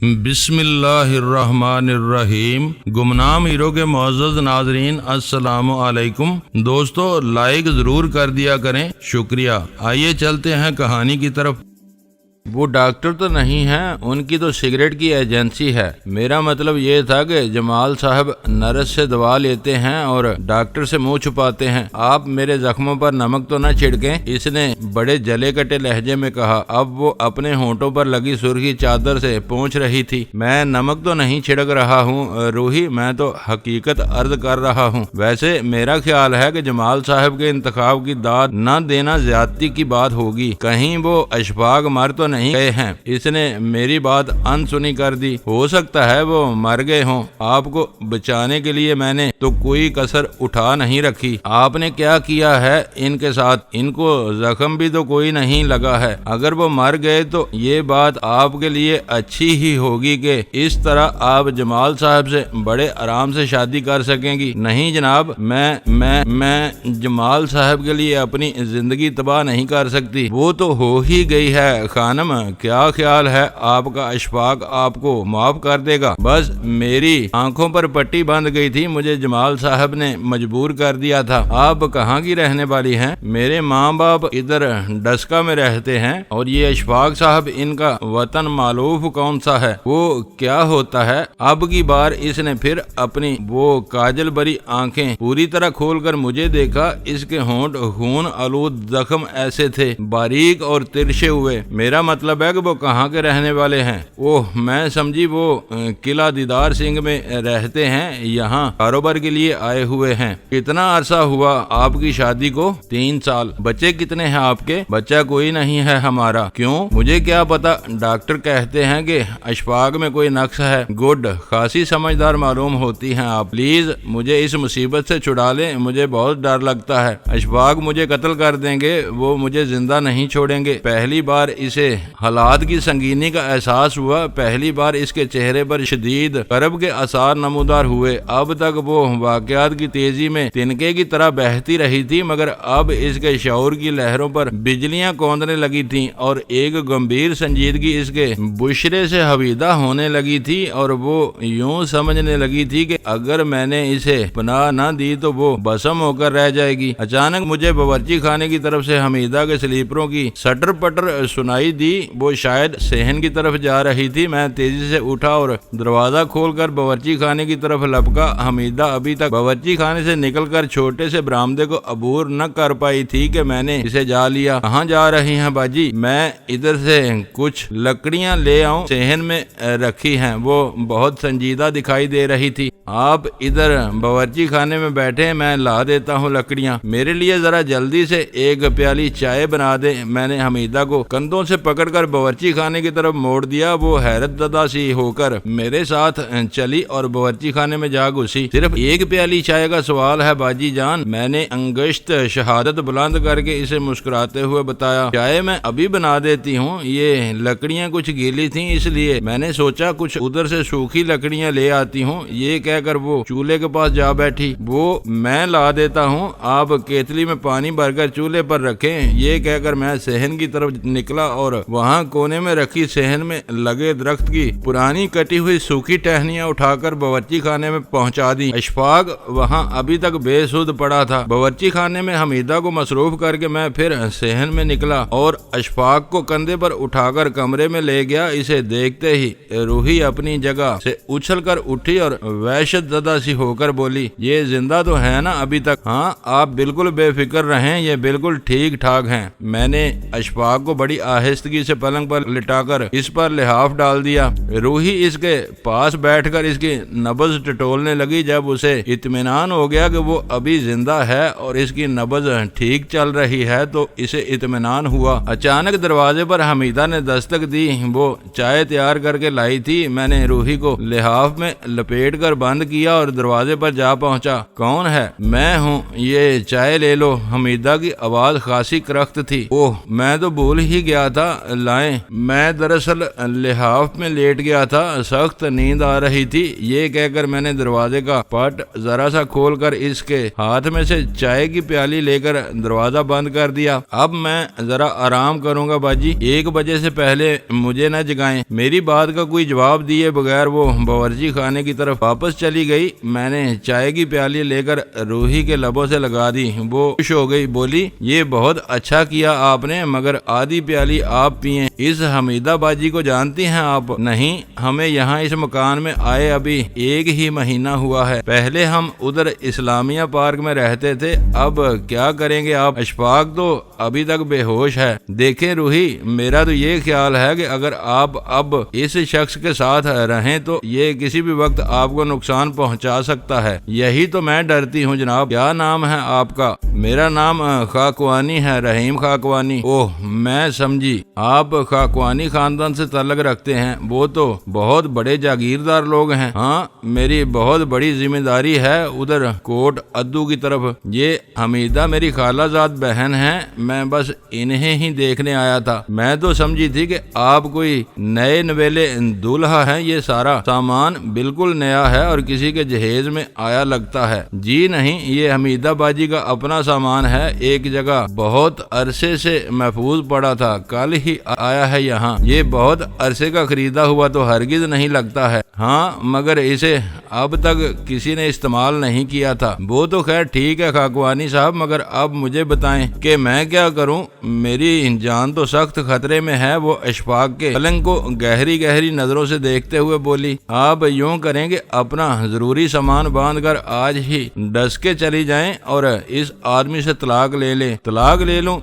بسم اللہ الرحمن الرحیم۔ گمنام ہیرو کے معزز ناظرین السلام علیکم۔ دوستو لائک ضرور کر دیا کریں، شکریہ۔ آئیے چلتے ہیں کہانی کی طرف۔ وہ ڈاکٹر تو نہیں ہیں، ان کی تو سگریٹ کی ایجنسی ہے۔ میرا مطلب یہ تھا کہ جمال صاحب نرس سے دوا لیتے ہیں اور ڈاکٹر سے منہ چھپاتے ہیں۔ آپ میرے زخموں پر نمک تو نہ چھڑکیں، اس نے بڑے جلے کٹے لہجے میں کہا۔ اب وہ اپنے ہونٹوں پر لگی سرخی چادر سے پونچھ رہی تھی۔ میں نمک تو نہیں چھڑک رہا ہوں روحی، میں تو حقیقت عرض کر رہا ہوں۔ ویسے میرا خیال ہے کہ جمال صاحب کے انتخاب کی داد نہ دینا زیادتی کی بات ہوگی، کہیں وہ اشفاق مر تو نہیں گئے ہیں۔ اس نے میری بات ان سنی کر دی۔ ہو سکتا ہے وہ مر گئے ہوں، آپ کو بچانے کے لیے میں نے تو کوئی کسر اٹھا نہیں رکھی۔ آپ نے کیا کیا ہے ان کے ساتھ؟ ان کو زخم بھی تو کوئی نہیں لگا ہے۔ اگر وہ مر گئے تو یہ بات آپ کے لیے اچھی ہی ہوگی کہ اس طرح آپ جمال صاحب سے بڑے آرام سے شادی کر سکیں گی۔ نہیں جناب، میں جمال صاحب کے لیے اپنی زندگی تباہ نہیں کر سکتی۔ وہ تو ہو ہی گئی ہے خانم، کیا خیال ہے آپ کا اشفاق آپ کو معاف کر دے گا؟ بس میری آنکھوں پر پٹی بند گئی تھی، مجھے جمال صاحب نے مجبور کر دیا تھا۔ آپ کہاں کی رہنے والی ہیں؟ میرے ماں باپ ادھر ڈسکا میں رہتے ہیں، اور یہ اشفاق صاحب ان کا وطن معلوف کون سا ہے؟ وہ کیا ہوتا ہے؟ اب کی بار اس نے پھر اپنی وہ کاجل بری آنکھیں پوری طرح کھول کر مجھے دیکھا۔ اس کے ہونٹ خون آلود زخم ایسے تھے، باریک اور ترشے ہوئے۔ میرا مطلب ہے کہ وہ کہاں کے رہنے والے ہیں؟ اوہ، میں سمجھی وہ قلعہ دیدار سنگھ میں رہتے ہیں، یہاں کاروبار کے لیے آئے ہوئے ہیں۔ کتنا عرصہ ہوا آپ کی شادی کو؟ 3 سال۔ بچے کتنے ہیں آپ کے؟ بچہ کوئی نہیں ہے ہمارا۔ کیوں؟ مجھے کیا پتا، ڈاکٹر کہتے ہیں کہ اشفاق میں کوئی نقص ہے۔ گڈ، خاصی سمجھدار معلوم ہوتی ہیں آپ۔ پلیز مجھے اس مصیبت سے چھڑا لیں، مجھے بہت ڈر لگتا ہے۔ اشفاق مجھے قتل کر دیں گے، وہ مجھے زندہ نہیں چھوڑیں گے۔ پہلی بار اسے حالات کی سنگینی کا احساس ہوا، پہلی بار اس کے چہرے پر شدید کرب کے آثار نمودار ہوئے۔ اب تک وہ واقعات کی تیزی میں تنکے کی طرح بہتی رہی تھی، مگر اب اس کے شعور کی لہروں پر بجلیاں کوندنے لگی تھیں، اور ایک گمبھیر سنجیدگی اس کے بشرے سے حویدہ ہونے لگی تھی، اور وہ یوں سمجھنے لگی تھی کہ اگر میں نے اسے پناہ نہ دی تو وہ بسم ہو کر رہ جائے گی۔ اچانک مجھے باورچی خانے کی طرف سے حمیدہ کے سلیپروں کی سٹر پٹر سنائی دی۔ وہ شاید صحن کی طرف جا رہی تھی۔ میں تیزی سے اٹھا اور دروازہ کھول کر باورچی خانے کی طرف لپکا۔ حمیدہ ابھی تک باورچی خانے سے نکل کر چھوٹے سے برآمدے کو عبور نہ کر پائی تھی کہ میں نے اسے جا لیا۔ کہاں جا رہی ہیں باجی؟ میں ادھر سے کچھ لکڑیاں لے آؤں، صحن میں رکھی ہیں۔ وہ بہت سنجیدہ دکھائی دے رہی تھی۔ آپ ادھر باورچی خانے میں بیٹھے، میں لا دیتا ہوں لکڑیاں۔ میرے لیے ذرا جلدی سے ایک پیالی چائے بنا دے۔ میں نے حمیدہ کو کندھوں سے پکڑ کر باورچی خانے کی طرف موڑ دیا۔ وہ حیرت زدہ سی ہو کر میرے ساتھ چلی اور باورچی خانے میں جا گھسی۔ صرف ایک پیالی چائے کا سوال ہے باجی جان، میں نے انگشت شہادت بلند کر کے اسے مسکراتے ہوئے بتایا۔ چائے میں ابھی بنا دیتی ہوں، یہ لکڑیاں کچھ گیلی تھیں اس لیے میں نے سوچا کچھ ادھر سے سوکھی لکڑیاں لے آتی ہوں۔ یہ کہہ کر وہ چولہے کے پاس جا بیٹھی۔ وہ میں لا دیتا ہوں، آپ کیتلی میں پانی بھر کر چولہے پر رکھیں۔ یہ کہہ کر میں صحن کی طرف نکلا اور وہاں کونے میں رکھی صحن میں لگے درخت کی پرانی کٹی ہوئی سوکھی ٹہنیاں اٹھا کر باورچی خانے میں پہنچا دی۔ اشفاق وہاں ابھی تک بے سود پڑا تھا۔ باورچی خانے میں حمیدہ کو مصروف کر کے میں پھر صحن میں نکلا اور اشفاق کو کندھے پر اٹھا کر کمرے میں لے گیا۔ اسے دیکھتے ہی روحی اپنی جگہ سے اچھل کر اٹھی اور وحشت زدہ سی ہو کر بولی، یہ زندہ تو ہے نا ابھی تک؟ ہاں، آپ بالکل بے فکر رہیں، یہ بالکل ٹھیک ٹھاک ہیں۔ میں نے اشفاق کو بڑی آہستگی سے پلنگ پر لٹا کر اس پر لحاف ڈال دیا۔ روحی اس کے پاس بیٹھ کر اس کی نبض ٹٹولنے لگی۔ جب اسے اطمینان ہو گیا کہ وہ ابھی زندہ ہے اور اس کی نبض ٹھیک چل رہی ہے تو اسے اطمینان ہوا۔ اچانک دروازے پر حمیدہ نے دستک دی۔ وہ چائے تیار کر کے لائی تھی۔ میں نے روحی کو لحاف میں لپیٹ کر بند کیا اور دروازے پر جا پہنچا۔ کون ہے؟ میں ہوں، یہ چائے لے لو۔ حمیدہ کی آواز خاصی کرخت تھی۔ اوہ، میں تو بھول ہی گیا تھا، لائیں۔ میں دراصل لحاف میں لیٹ گیا تھا، سخت نیند آ رہی تھی۔ یہ کہہ کر میں نے دروازے کا پٹ ذرا سا کھول کر اس کے ہاتھ میں سے چائے کی پیالی لے کر دروازہ بند کر دیا۔ اب میں ذرا آرام کروں گا باجی، 1 بجے سے پہلے مجھے نہ جگائیں۔ میری بات کا کوئی جواب دیے بغیر وہ باورچی خانے کی طرف واپس چلی گئی۔ میں نے چائے کی پیالی لے کر روحی کے لبوں سے لگا دی۔ وہ خوش ہو گئی، بولی یہ بہت اچھا کیا آپ نے، مگر آدھی پیالی آپ پئیں۔ اس حمیدہ باجی کو جانتی ہیں آپ؟ نہیں، ہمیں یہاں اس مکان میں آئے ابھی 1 ہی مہینہ ہوا ہے۔ پہلے ہم ادھر اسلامیہ پارک میں رہتے تھے، اب کیا کریں گے آپ؟ اشفاق تو ابھی تک بے ہوش ہے۔ دیکھیں روحی، میرا تو یہ خیال ہے کہ اگر آپ اب اس شخص کے ساتھ رہیں تو یہ کسی بھی وقت آپ کو نقصان پہنچا سکتا ہے۔ یہی تو میں ڈرتی ہوں جناب۔ کیا نام ہے آپ کا؟ میرا نام خاکوانی ہے، رحیم خاکوانی۔ اوہ، میں سمجھی، آپ خاکوانی خاندان سے تعلق رکھتے ہیں۔ وہ تو بہت بڑے جاگیردار لوگ ہیں۔ ہاں، میری بہت بڑی ذمہ داری ہے ادھر کوٹ ادو کی طرف۔ یہ حمیدہ میری خالہ زاد بہن ہے، میں بس انہیں ہی دیکھنے آیا تھا۔ میں تو سمجھی تھی کہ آپ کوئی نئے نویلے دولہا ہیں۔ یہ سارا سامان بالکل نیا ہے اور کسی کے جہیز میں آیا لگتا ہے۔ جی نہیں، یہ حمیدہ باجی کا اپنا سامان ہے، ایک جگہ بہت عرصے سے محفوظ پڑا تھا، کل ہی آیا ہے یہاں۔ یہ بہت عرصے کا خریدا ہوا تو ہرگز نہیں لگتا ہے۔ ہاں، مگر اسے اب تک کسی نے استعمال نہیں کیا تھا۔ وہ تو خیر ٹھیک ہے خاکوانی صاحب، مگر اب مجھے بتائیں کہ میں کیا کروں؟ میری جان تو سخت خطرے میں ہے۔ وہ اشفاق کے پلنگ کو گہری گہری نظروں سے دیکھتے ہوئے بولی، آپ یوں کریں کہ اپنا ضروری سامان باندھ کر آج ہی ڈس کے چلی جائیں اور اس آدمی سے طلاق لے لیں۔ طلاق لے لوں؟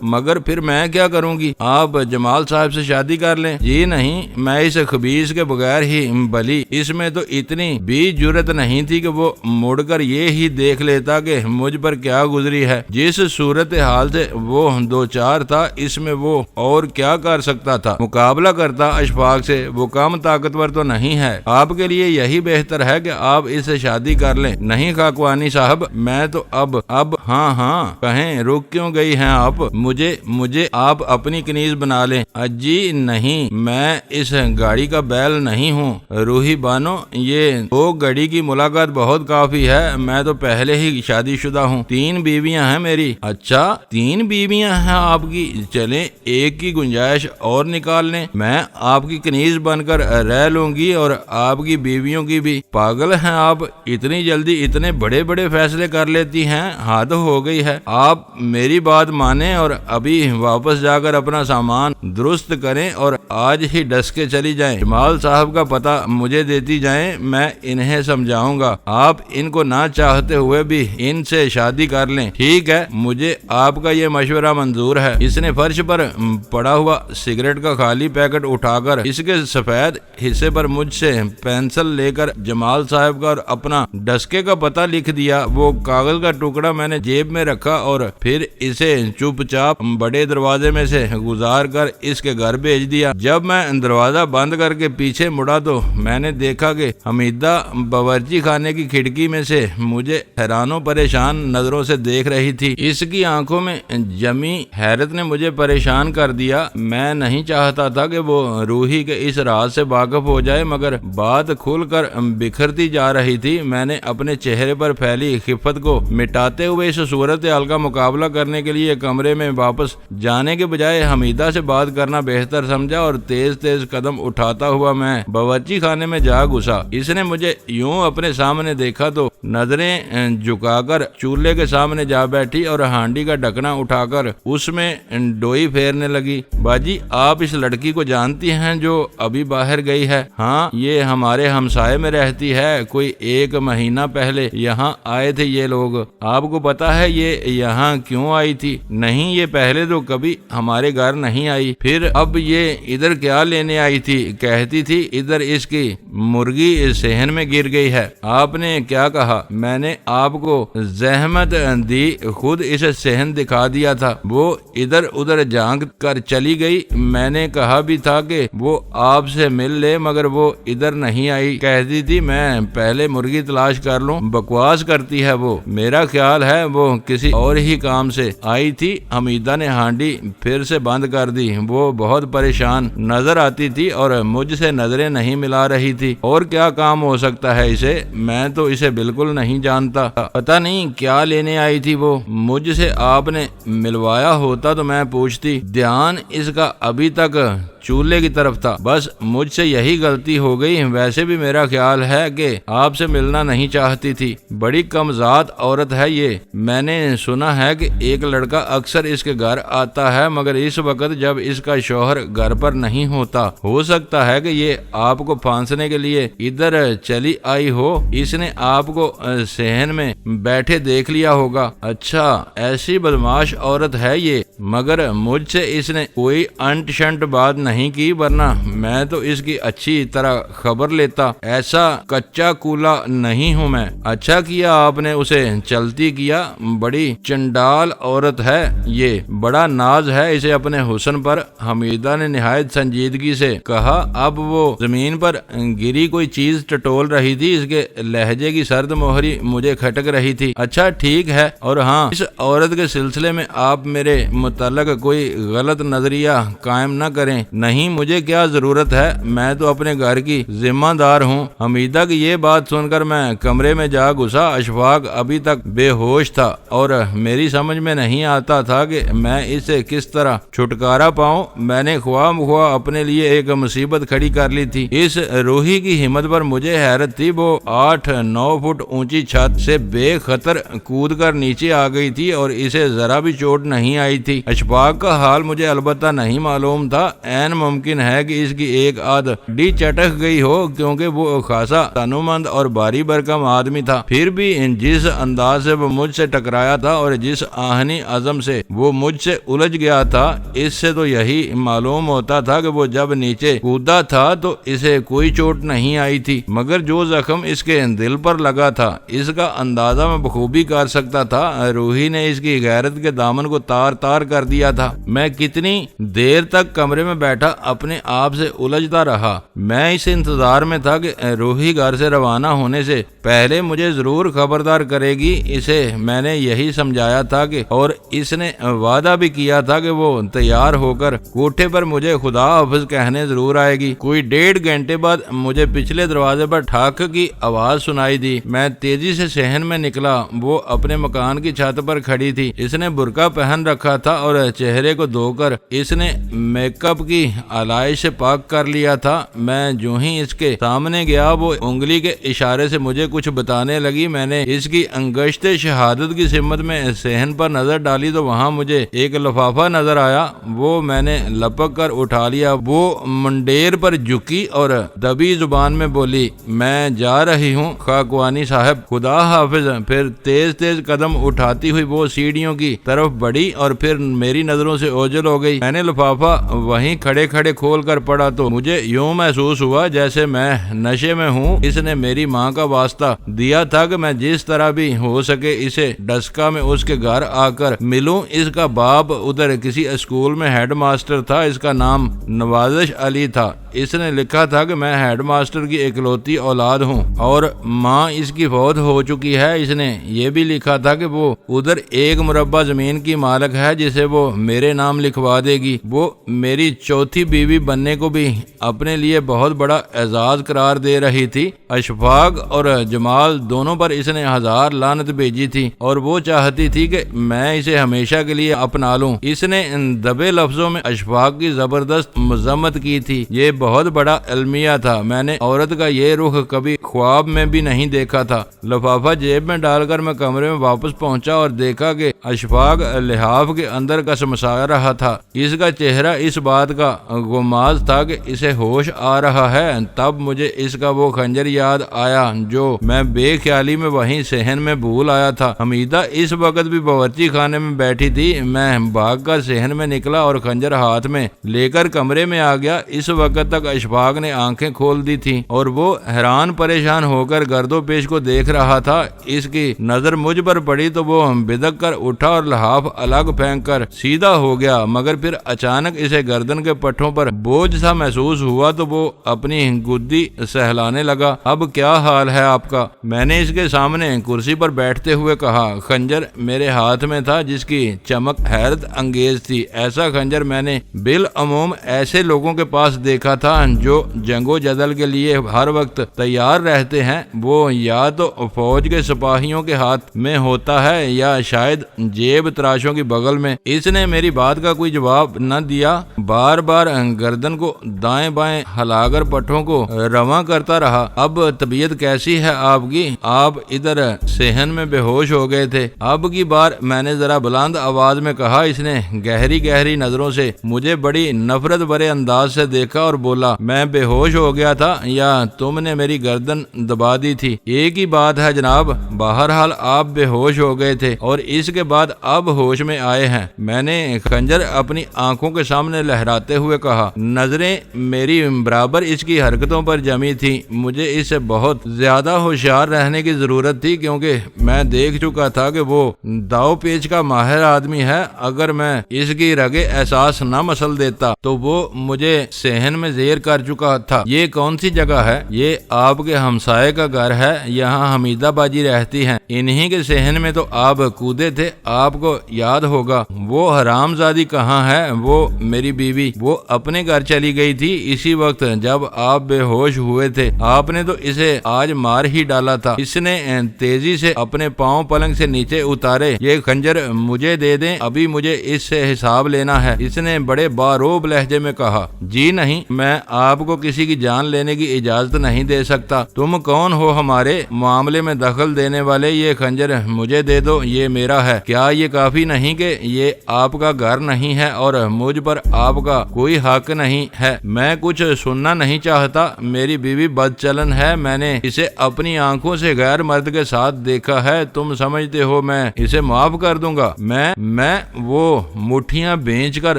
مگر پھر میں کیا کروں گی؟ آپ جمال صاحب سے شادی کر لیں۔ جی نہیں، میں اس خبیث کے بغیر ہی بلی۔ اس میں تو اتنی بھی جرت نہیں تھی کہ وہ مڑ کر یہ ہی دیکھ لیتا کہ مجھ پر کیا گزری ہے۔ جس صورت حال سے وہ 2-4 تھا، اس میں وہ اور کیا کر سکتا تھا؟ مقابلہ کرتا اشفاق سے۔ وہ کم طاقتور تو نہیں ہے۔ آپ کے لیے یہی بہتر ہے کہ آپ اس سے شادی کر لیں۔ نہیں خاکوانی صاحب، میں تو اب ہاں کہیں رک کیوں گئی ہیں آپ؟ مجھے آپ اپنی کنیز بنا لیں۔ جی نہیں، میں اس گاڑی کا بیل نہیں ہوں روحی بانو، یہ 2 گھڑی کی ملاقات بہت کافی ہے۔ میں تو پہلے ہی شادی شدہ ہوں، 3 بیویاں ہیں میری۔ اچھا، 3 بیویاں ہیں آپ کی؟ چلیں ایک کی گنجائش اور نکال لیں، میں آپ کی کنیز بن کر رہ لوں گی اور آپ کی بیویوں کی بھی۔ پاگل ہیں آپ، اتنی جلدی اتنے بڑے بڑے فیصلے کر لیتی ہیں، حد ہو گئی ہے۔ آپ میری بات مانیں اور ابھی واپس جا کر اپنا سامان درست کریں اور آج ہی ڈس کے چلی جائیں۔ جمال صاحب کا پتہ مجھے دیتی جائیں، میں انہیں سمجھاؤں گا۔ آپ ان کو نہ چاہتے ہوئے بھی ان سے شادی کر لیں۔ ٹھیک ہے، مجھے آپ کا یہ مشورہ منظور ہے۔ اس نے فرش پر پڑا ہوا سگریٹ کا خالی پیکٹ اٹھا کر اس کے سفید حصے پر مجھ سے پینسل لے کر جمال صاحب کا اور اپنا ڈسکے کا پتہ لکھ دیا۔ وہ کاغذ کا ٹکڑا میں نے جیب میں رکھا اور پھر اسے چپ چاپ بڑے دروازے میں سے گزار کر اس کے گھر بھیج دیا۔ جب میں دروازہ بند کر کے پیچھے مڑا تو میں نے دیکھا کہ حمیدہ باورچی خانے کی کھڑکی میں سے مجھے حیران و پریشان نظروں سے دیکھ رہی تھی۔ اس کی آنکھوں میں جمی حیرت نے مجھے پریشان کر دیا۔ میں نہیں چاہتا تھا کہ وہ روحی کے اس راز سے واقف ہو جائے، مگر بات کھل کر بکھرتی جا رہی تھی۔ میں نے اپنے چہرے پر پھیلی خفت کو مٹاتے ہوئے اس صورتحال کا مقابلہ کرنے کے لیے کمرے میں واپس جانے کے بجائے حمیدہ سے بات کرنا بہتر سمجھا اور تیز قدم اٹھاتا ہوا میں باورچی خانے میں جا گھسا۔ اس نے مجھے یوں اپنے سامنے دیکھا تو نظریں جھکا کر چولہے کے سامنے جا بیٹھی اور ہانڈی کا ڈھکنا اٹھا کر اس میں ڈوئی پھیرنے لگی۔ باجی، آپ اس لڑکی کو جانتی ہیں جو ابھی باہر گئی ہے؟ ہاں، یہ ہمارے ہمسائے میں رہتی ہے۔ کوئی 1 مہینہ پہلے یہاں آئے تھے یہ لوگ۔ آپ کو پتا ہے یہ یہاں کیوں آئی تھی؟ نہیں، یہ پہلے تو کبھی ہمارے گھر نہیں آئی، پھر اب یہ ادھر کیا لینے آئی تھی؟ کہتی تھی ادھر اس کی مرغی صحن میں گر گئی ہے۔ آپ نے کیا کہا؟ میں نے آپ کو زحمت دی، خود اسے صحن دکھا دیا تھا۔ وہ ادھر ادھر جھانک کر چلی گئی۔ میں نے کہا بھی تھا کہ وہ آپ سے مل لے، مگر وہ ادھر نہیں آئی۔ کہتی تھی میں پہلے مرغی تلاش کر لوں۔ بکواس کرتی ہے وہ، میرا خیال ہے وہ کسی اور ہی کام سے آئی تھی۔ حمیدہ نے ہانڈی پھر سے بند کر کر دی۔ وہ بہت پریشان نظر آتی تھی اور مجھ سے نظریں نہیں ملا رہی تھی۔ اور کیا کام ہو سکتا ہے اسے؟ میں تو اسے بالکل نہیں جانتا۔ پتہ نہیں کیا لینے آئی تھی وہ۔ مجھ سے آپ نے ملوایا ہوتا تو میں پوچھتی۔ دھیان اس کا ابھی تک چولہے کی طرف تھا۔ بس مجھ سے یہی غلطی ہو گئی۔ ویسے بھی میرا خیال ہے کہ آپ سے ملنا نہیں چاہتی تھی۔ بڑی کم ذات عورت ہے یہ۔ میں نے سنا ہے کہ ایک لڑکا اکثر اس کے گھر آتا ہے، مگر اس وقت جب اس کا شوہر گھر پر نہیں ہوتا۔ ہو سکتا ہے کہ یہ آپ کو پھانسنے کے لیے ادھر چلی آئی ہو۔ اس نے آپ کو صحن میں بیٹھے دیکھ لیا ہوگا۔ اچھا، ایسی بدمعاش عورت ہے یہ۔ مگر مجھ سے اس نے کوئی انٹ شنٹ بات نہیں کی، ورنہ میں تو اس کی اچھی طرح خبر لیتا۔ ایسا کچا کولا نہیں ہوں میں۔ اچھا کیا آپ نے اسے چلتی کیا۔ بڑی چنڈال عورت ہے یہ، بڑا ناز ہے اسے اپنے حسن پر۔ حمیدہ نے نہایت سنجیدگی سے کہا۔ اب وہ زمین پر گری کوئی چیز ٹٹول رہی تھی۔ اس کے لہجے کی سرد موہری مجھے کھٹک رہی تھی۔ اچھا ٹھیک ہے، اور ہاں، اس عورت کے سلسلے میں آپ میرے متعلق کوئی غلط نظریہ قائم نہ کریں۔ نہیں، مجھے کیا ضرورت ہے؟ میں تو اپنے گھر کی ذمہ دار ہوں۔ حمیدہ کی یہ بات سن کر میں کمرے میں جا گھسا۔ اشفاق ابھی تک بے ہوش تھا اور میری سمجھ میں نہیں آتا تھا کہ میں اسے کس طرح چھٹکارا پاؤں۔ میں نے خواہ مخواہ اپنے لیے ایک مصیبت کھڑی کر لی تھی۔ اس روحی کی ہمت پر مجھے حیرت تھی۔ وہ 8-9 فٹ اونچی چھت سے بے خطر کود کر نیچے آ گئی تھی اور اسے ذرا بھی چوٹ نہیں آئی تھی۔ اشفاق کا حال مجھے البتہ نہیں معلوم تھا۔ عین ممکن ہے کہ اس کی ایک آدھ ہڈی چٹک گئی ہو، کیونکہ وہ خاصا تنومند اور بھاری بھرکم آدمی تھا۔ پھر بھی جس انداز سے وہ مجھ سے ٹکرایا تھا اور جس آہنی عزم سے وہ مجھ سے الجھ گیا تھا، اس سے تو یہی معلوم ہوتا تھا کہ وہ جب نیچے کودا تھا تو اسے کوئی چوٹ نہیں آئی تھی، مگر جو زخم اس کے دل پر لگا تھا اس کا اندازہ میں بخوبی کر سکتا تھا۔ روحی نے اس کی غیرت کے دامن کو تار تار کر دیا تھا۔ میں کتنی دیر تک کمرے میں بیٹھا اپنے آپ سے الجھتا رہا۔ میں اس انتظار میں تھا کہ روحی گھر سے روانہ ہونے سے پہلے مجھے ضرور خبردار کرے گی۔ اسے میں نے یہی سمجھایا تھا کہ، اور اس نے وعدہ بھی کیا تھا کہ وہ تیار ہو کر کوٹھے پر مجھے خدا حافظ کہنے ضرور آئے گی۔ کوئی 1.5 گھنٹے بعد مجھے پچھلے دروازے پر ٹھاک کی آواز سنائی دی۔ میں تیزی سے صحن میں نکلا۔ وہ اپنے مکان کی چھت پر کھڑی تھی۔ اس نے برقع پہن رکھا تھا اور چہرے کو دھو کر اس نے میک اپ کی آلائش سے پاک کر لیا تھا۔ میں جو ہی اس کے سامنے گیا وہ انگلی کے اشارے سے مجھے کچھ بتانے لگی۔ میں نے اس کی انگشت شہادت کی سمت میں صحن پر نظر ڈالی تو وہاں مجھے ایک لفافہ نظر آیا۔ وہ میں نے لپک کر اٹھا لیا۔ وہ منڈیر پر جھکی اور دبی زبان میں بولی، میں جا رہی ہوں خاکوانی صاحب، خدا حافظ۔ پھر تیز تیز قدم اٹھاتی ہوئی وہ سیڑھیوں کی طرف بڑھی اور پھر میری نظروں سے اوجھل ہو گئی۔ میں نے لفافہ وہیں کھڑے کھڑے کھول کر پڑا تو مجھے یوں محسوس ہوا جیسے میں نشے میں ہوں۔ اس نے میری ماں کا واسطہ دیا تھا کہ میں جس طرح بھی ہو سکے اسے ڈسکا میں اس کے گھر آ کر ملوں۔ اس کا باپ ادھر کسی اسکول میں ہیڈ ماسٹر تھا۔ اس کا نام نوازش علی تھا۔ اس نے لکھا تھا کہ میں ہیڈ ماسٹر کی اکلوتی اولاد ہوں اور ماں اس کی فوت ہو چکی ہے۔ اس نے یہ بھی لکھا تھا کہ وہ ادھر 1 مربع زمین کی مالک ہے جسے وہ میرے نام لکھوا دے گی۔ وہ میری چوتھی بیوی بننے کو بھی اپنے لیے بہت بڑا اعزاز قرار دے رہی تھی۔ اشفاق اور جمال دونوں پر اس نے 1000 لعنت بھیجی تھی اور وہ چاہتی تھی کہ میں اسے ہمیشہ کے لیے اپنا لوں۔ اس نے ان دبے لفظوں میں اشفاق کی زبردست مذمت کی تھی۔ یہ بہت بڑا المیہ تھا۔ میں نے عورت کا یہ رخ کبھی خواب میں بھی نہیں دیکھا تھا۔ لفافہ جیب میں ڈال کر میں کمرے میں واپس پہنچا اور دیکھا کہ اشفاق لحاف کے اندر کسمسا رہا تھا۔ اس کا چہرہ اس بات کا غماز تھا کہ اسے ہوش آ رہا ہے۔ تب مجھے اس کا وہ خنجر یاد آیا جو میں بے خیالی میں وہیں صحن میں بھول آیا تھا۔ حمیدہ اس وقت بھی باورچی خانے میں بیٹھی تھی۔ میں بھاگ کر صحن میں نکلا اور خنجر ہاتھ میں لے کر کمرے میں آ گیا۔ اس وقت تک اشفاق نے آنکھیں کھول دی تھی اور وہ حیران پریشان ہو کر گرد و پیش کو دیکھ رہا تھا۔ اس کی نظر مجھ پر پڑی تو وہ بدک کر اٹھا اور لحاف الگ پھینک کر سیدھا ہو گیا، مگر پھر اچانک اسے گردن کے پٹھوں پر بوجھ سا محسوس ہوا تو وہ اپنی گدی سہلانے لگا۔ اب کیا حال ہے آپ کا؟ میں نے اس کے سامنے کرسی پر بیٹھتے ہوئے کہا۔ خنجر میرے ہاتھ میں تھا جس کی چمک حیرت انگیز تھی۔ ایسا خنجر میں نے بالعموم ایسے لوگوں کے پاس دیکھا تھا جو جنگ و جدل کے لیے ہر وقت تیار رہتے ہیں۔ وہ یا تو فوج کے سپاہیوں کے ہاتھ میں ہوتا ہے یا شاید جیب تراشوں کی بغل میں۔ اس نے میری بات کا کوئی جواب نہ دیا، بار بار گردن کو دائیں بائیں ہلا کر پٹھوں کو رواں کرتا رہا۔ اب طبیعت کیسی ہے آپ کی؟ آپ ادھر صحن میں بے ہوش ہو گئے تھے۔ اب کی بار میں نے ذرا بلند آواز میں کہا۔ اس نے گہری گہری نظروں سے مجھے بڑی نفرت بھرے انداز سے دیکھا اور بولا، میں بے ہوش ہو گیا تھا یا تم نے میری گردن دبا دی تھی؟ ایک ہی بات ہے جناب، بہرحال آپ بے ہوش ہو گئے تھے اور اس کے بعد اب ہوش میں آئے ہیں۔ میں نے خنجر اپنی آنکھوں کے سامنے لہراتے ہوئے کہا۔ نظریں میری برابر اس کی حرکتوں پر جمی تھی۔ مجھے اس سے بہت زیادہ ہوشیار رہنے کی ضرورت تھی کیونکہ میں دیکھ چکا تھا کہ وہ داؤ پیچ کا ماہر آدمی ہے۔ اگر میں اس کی رگے احساس نہ مسل دیتا تو وہ مجھے صحن میں زیر کر چکا تھا۔ یہ کون سی جگہ ہے؟ یہ آپ کے ہمسائے کا گھر ہے، یہاں حمیدہ باجی رہتی ہیں، انہی کے صحن میں تو آپ کودے تھے، آپ کو یاد ہوگا۔ وہ حرام زادی کہاں ہے؟ وہ میری بیوی، وہ اپنے گھر چلی گئی تھی اسی وقت جب آپ بے ہوش ہوئے تھے۔ آپ نے تو اسے آج مار ہی ڈالا تھا۔ اس نے تیزی سے اپنے پاؤں پلنگ سے نیچے اتارے۔ یہ خنجر مجھے دے دیں، ابھی مجھے اس سے حساب لینا ہے، اس نے بڑے باروب لہجے میں کہا۔ جی نہیں، میں آپ کو کسی کی جان لینے کی اجازت نہیں دے سکتا۔ تم کون ہو ہمارے معاملے میں دخل دینے والے؟ یہ خنجر مجھے دے دو، یہ میرا ہے۔ کیا یہ کافی نہیں کہ یہ آپ کا گھر نہیں ہے اور مجھ پر آپ کا کوئی حق نہیں ہے؟ میں کچھ سننا نہیں چاہتا۔ میری بیوی بدچلن ہے، میں نے اسے اپنی آنکھوں سے غیر مرد کے ساتھ دیکھا ہے۔ تم سمجھتے ہو میں اسے معاف کر دوں گا؟ میں وہ مٹھیاں بھینچ کر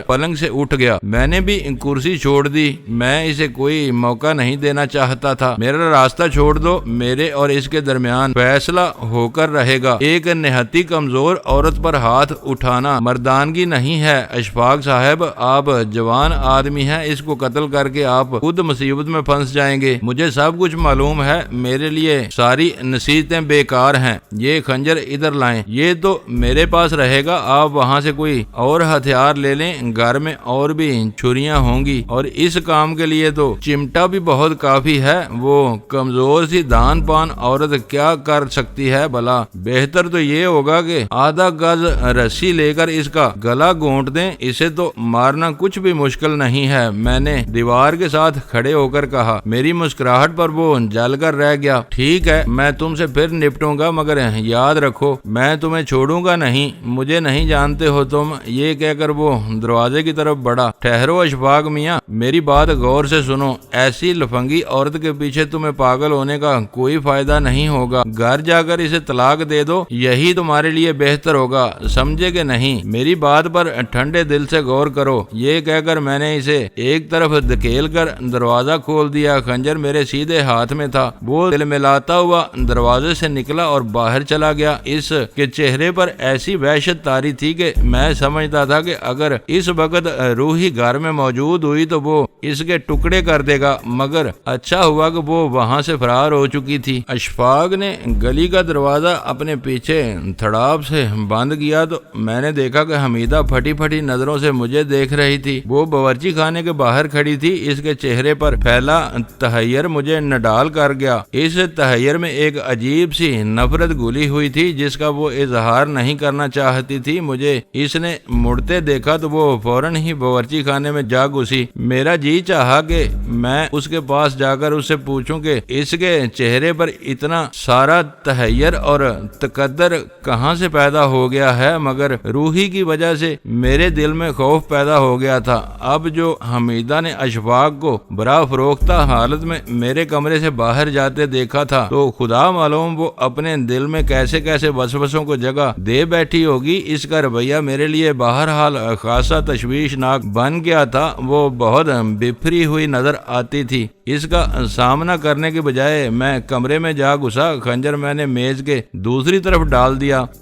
پلنگ سے اٹھ گیا۔ میں نے بھی کرسی چھوڑ دی، میں اسے کوئی موقع نہیں دینا چاہتا تھا۔ میرا راستہ چھوڑ دو، میرے اور اس کے درمیان فیصلہ ہو کر رہے گا۔ ایک نہتی کمزور عورت پر ہاتھ اٹھانا مردانگی نہیں ہے۔ اشفاق صاحب، آپ جوان آدمی ہیں، اس کو قتل کر کے آپ خود مصیبت میں پھنس جائیں گے۔ مجھے سب کچھ معلوم ہے، میرے لیے ساری نصیحتیں بیکار ہیں۔ یہ خنجر ادھر لائیں، یہ تو میرے پاس رہے گا، آپ وہاں سے کوئی اور ہتھیار لے لیں، گھر میں اور بھی چھریاں ہوں گی اور اس کام کے لیے تو چمٹا بھی بہت کافی ہے۔ وہ کمزور سی دان پان عورت کیا کر سکتی ہے بھلا؟ بہتر تو یہ ہوگا کہ آدھا گز رسی لے کر اس کا گلا گھونٹ دیں، اسے تو مارنا کچھ بھی مشکل نہیں ہے۔ میں نے دیوار کے ساتھ کھڑے ہو کر کہا۔ میری مسکراہٹ پر وہ جل کر رہ گیا۔ ٹھیک ہے، میں تم سے پھر نپٹوں گا، مگر یاد رکھو میں تمہیں چھوڑوں گا نہیں، مجھے نہیں جانتے ہو تم۔ یہ کہہ کر وہ دروازے کی طرف بڑھا۔ ٹھہرو اشفاق میاں، میری بات غور سے سنو، ایسی لفنگی عورت کے پیچھے تمہیں پاگل ہونے کا کوئی فائدہ نہیں ہوگا۔ گھر جا کر اسے طلاق دے دو، یہی تمہارے لیے بہتر ہوگا، سمجھے کہ نہیں؟ میری بات پر ٹھنڈے دل سے غور کرو۔ یہ کہہ کر میں نے اسے ایک طرف دھکیل کر دروازہ کھول دیا۔ خنجر میرے سیدھے ہاتھ میں تھا۔ وہ دل ملاتا ہوا دروازے سے نکلا اور باہر چلا گیا۔ اس کے چہرے پر ایسی وحشت طاری تھی کہ میں سمجھتا تھا کہ اگر اس وقت روحی گھر میں موجود ہوئی تو وہ اس کے ٹکڑے کر دے گا، مگر اچھا ہوا کہ وہ وہاں سے فرار ہو چکی تھی۔ اشفاق نے گلی کا دروازہ اپنے پیچھے تھڑاپ سے بند کیا تو میں نے دیکھا کہ حمیدہ پھٹی پھٹی نظروں سے مجھے دیکھ رہی تھی۔ وہ باورچی خانے کے باہر کھڑی تھی۔ اس کے چہرے پر پھیلا تحیر مجھے نڈال کر گیا۔ اس تحیر میں ایک عجیب سی نفرت گھلی ہوئی تھی جس کا وہ اظہار نہیں کرنا چاہتی تھی۔ مجھے اس نے مڑتے دیکھا تو وہ فوراً ہی باورچی خانے میں جا گھسی۔ میرا جی چاہا کہ میں اس کے پاس جا کر اس سے پوچھوں کہ اس کے چہرے پر اتنا سارا تحیر اور تقدر کہاں سے پیدا ہو گیا ہے، مگر روحی کی وجہ سے میرے دل میں خوف پیدا ہو گیا تھا۔ اب جو حمیدہ نے اشفاق کو برا فروختہ حالت میں میرے کمرے سے باہر جاتے دیکھا تھا تو خدا معلوم وہ اپنے دل میں کیسے کیسے وسوسوں کو جگہ دے بیٹھی ہوگی۔ اس کا رویہ میرے لیے بہرحال خاصا تشویشناک بن گیا تھا۔ وہ بہت بفری ہوئی نظر آتی تھی۔ اس کا سامنا کرنے کے بجائے میں کمرے میں جا گھسا۔ خنجر میں نے میز کے دوسری طرف ڈال دیا۔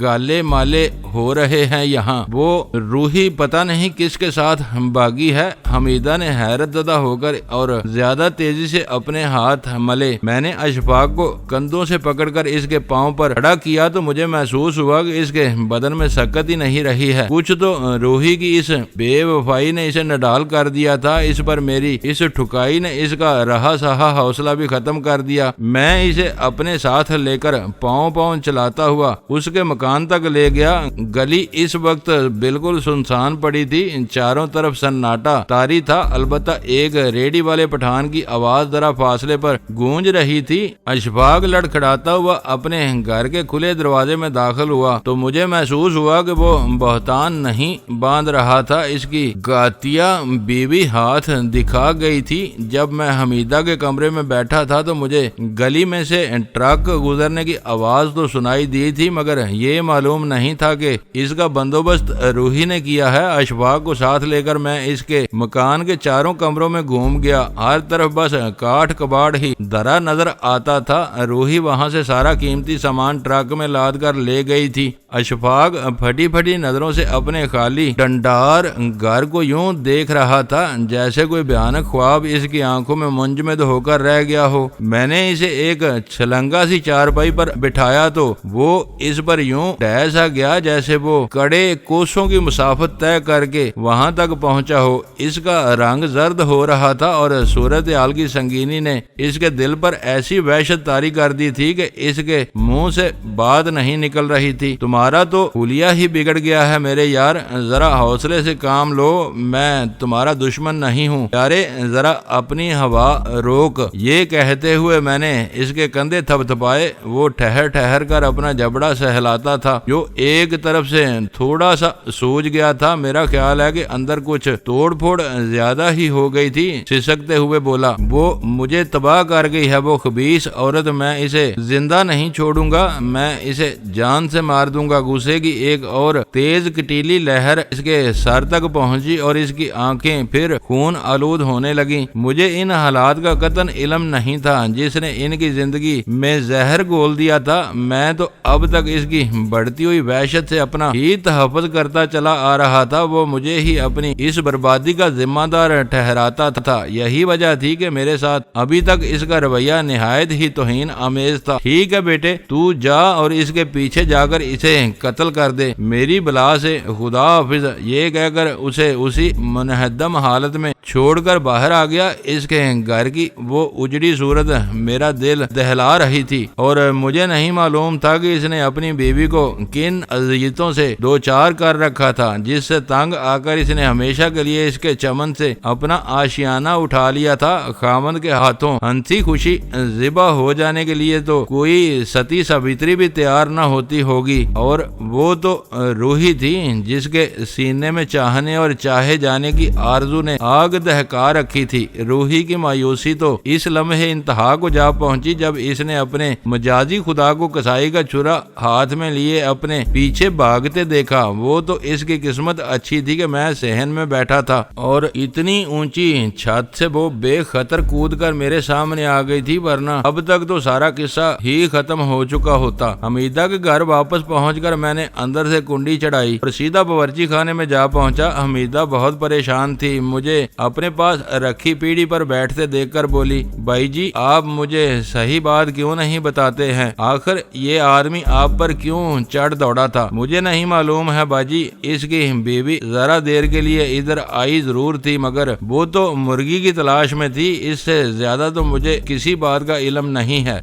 گالے مالے ہو رہے ہیں یہاں۔ وہ روحی پتہ نہیں کس کے ساتھ باغی ہے۔ حمیدہ نے حیرت زدہ ہو کر اور زیادہ تیزی سے اپنے ہاتھ ملے۔ میں نے اشفاق کو کندھوں سے پکڑ کر اس کے پاؤں پر کھڑا کیا تو مجھے محسوس ہوا کہ اس کے بدن میں سکت ہی نہیں رہی ہے۔ کچھ تو روحی کی اس بے وفائی نے اسے نڈال کر دیا تھا۔ اس پر میری اس ٹھکائی نے اس کا رہا سہا حوصلہ بھی ختم کر دیا۔ میں اسے اپنے ساتھ لے کر پاؤں پاؤں چلاتا ہوا اس کے مکان تک لے گیا۔ گلی اس وقت بالکل سنسان پڑی تھی، چاروں طرف سناٹا طاری تھا، البتہ ایک ریڈی والے پٹھان کی آواز ذرا فاصلے پر گونج رہی تھی۔ اشفاق لڑکھڑاتا ہوا اپنے گھر کے کھلے دروازے میں داخل ہوا تو مجھے محسوس ہوا کہ وہ بہتان نہیں باندھ رہا تھا، اس کی گاتیا بیوی ہاتھ دکھا گئی تھی۔ جب میں حمیدہ کے کمرے میں بیٹھا تھا تو مجھے گلی میں سے ٹرک گزرنے کی آواز تو سنائی دی تھی، مگر یہ معلوم نہیں تھا کہ اس کا بندوبست روحی نے کیا ہے۔ اشفاق کو ساتھ لے کر میں اس کے مکان کے چاروں کمروں میں گھوم گیا، ہر طرف بس کاٹ کباڑ ہی دھرا نظر آتا تھا۔ روحی وہاں سے سارا قیمتی سامان ٹرک میں لاد کر لے گئی تھی۔ اشفاق پھٹی پھٹی نظروں سے اپنے خالی ڈنڈار گھر کو یوں دیکھ رہا تھا جیسے کوئی بھیانک خواب اس کی آنکھوں میں منجمد ہو کر رہ گیا ہو۔ میں نے اسے ایک چھلنگا سی چارپائی پر بٹھایا تو وہ اس پر یوں ڈہ سا گیا جیسے وہ کڑے کوسوں کی مسافت طے کر کے وہاں تک پہنچا ہو۔ اس کا رنگ زرد ہو رہا تھا اور صورتحال کی سنگینی نے اس کے دل پر ایسی وحشت طاری کر دی تھی کہ اس کے منہ سے بات نہیں نکل رہی تھی۔ تمہارا تو حلیہ ہی بگڑ گیا ہے میرے یار، ذرا حوصلے سے کام لو، میں تمہارا دشمن نہیں ہوں یارے، ذرا اپنی ہوا روک۔ یہ کہتے ہوئے میں نے اس کے کندھے تھپ تھپائے۔ وہ ٹھہر ٹھہر کر اپنا جبڑا سہلاتا تھا جو ایک طرف سے تھوڑا سا سوج گیا تھا۔ میرا خیال ہے کہ اندر کچھ توڑ پھوڑ زیادہ ہی ہو گئی تھی۔ سسکتے ہوئے بولا، وہ مجھے تباہ کر گئی ہے وہ خبیث عورت، میں اسے زندہ نہیں چھوڑوں گا، میں اسے جان سے مار دوں گا۔ غصے کی ایک اور تیز کٹیلی لہر اس کے سر تک پہنچی اور اس کی آنکھیں پھر خون آلود ہونے لگیں۔ مجھے ان حالات کا قطعاً علم نہیں تھا جس نے ان کی زندگی میں زہر گھول دیا تھا۔ میں تو اب تک اس کی بڑھتی ہوئی وحشت سے اپنا ہی تحفظ کرتا چلا آ رہا تھا، وہ مجھے ہی اپنی اس بربادی کا ذمہ دار ٹھہراتا تھا۔ یہی وجہ تھی کہ میرے ساتھ ابھی تک اس کا رویہ نہایت ہی توہین آمیز تھا۔ ٹھیک ہے بیٹے، تو جا اور اس کے پیچھے جا کر اسے قتل کر دے، میری بلا سے خدا حافظ۔ یہ کہہ کر اسے اسی منہدم حالت میں چھوڑ کر باہر آ گیا۔ اس کے گھر کی وہ اجڑی صورت میرا دل دہلا رہی تھی اور مجھے نہیں معلوم تھا کہ اس نے اپنی بیوی کو کن اذیتوں سے دو چار کر رکھا تھا، جس سے تنگ آ کر اس نے ہمیشہ کے لیے اس کے چمن سے اپنا آشیانہ اٹھا لیا تھا۔ خامند کے ہاتھوں ہنسی خوشی ذبح ہو جانے کے لیے تو کوئی ستی ساوتری بھی تیار نہ ہوتی ہوگی، اور وہ تو روحی تھی جس کے سینے میں چاہنے اور چاہے جانے کی آرزو نے آگ دہکا رکھی تھی۔ روحی کی مایوسی تو اس لمحے انتہا کو جا پہنچی جب اس نے اپنے مجازی خدا کو کسائی کا چھرا ہاتھ میں لیے اپنے پیچھے بھاگتے دیکھا۔ وہ تو اس کی قسمت اچھی تھی کہ میں صحن میں بیٹھا تھا اور اتنی اونچی چھت سے وہ بے خطر کود کر میرے سامنے آ گئی تھی، ورنہ اب تک تو سارا قصہ ہی ختم ہو چکا ہوتا۔ حمیدہ کے گھر واپس پہنچ کر میں نے اندر سے کنڈی چڑھائی اور سیدھا باورچی خانے میں جا پہنچا۔ حمیدہ بہت پریشان تھی، مجھے اپنے پاس رکھی پیڑھی پر بیٹھتے دیکھ کر بولی، بھائی جی آپ مجھے صحیح بات کیوں نہیں بتاتے ہیں؟ آخر یہ آدمی آپ پر کیوں چڑھ دوڑا تھا؟ مجھے نہیں معلوم ہے باجی، اس کی بیوی ذرا دیر کے لیے ادھر آئی ضرور تھی، مگر وہ تو مرغی کی تلاش میں تھی، اس سے زیادہ تو مجھے کسی بات کا علم نہیں ہے۔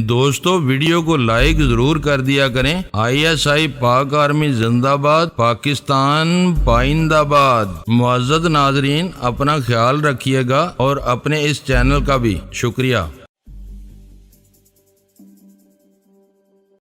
دوستو ویڈیو کو لائک ضرور کر دیا کریں۔ ISI پاک آرمی زندہ باد، پاکستان پائندہ باد۔ معزز ناظرین، اپنا خیال رکھیے گا اور اپنے اس چینل کا بھی شکریہ۔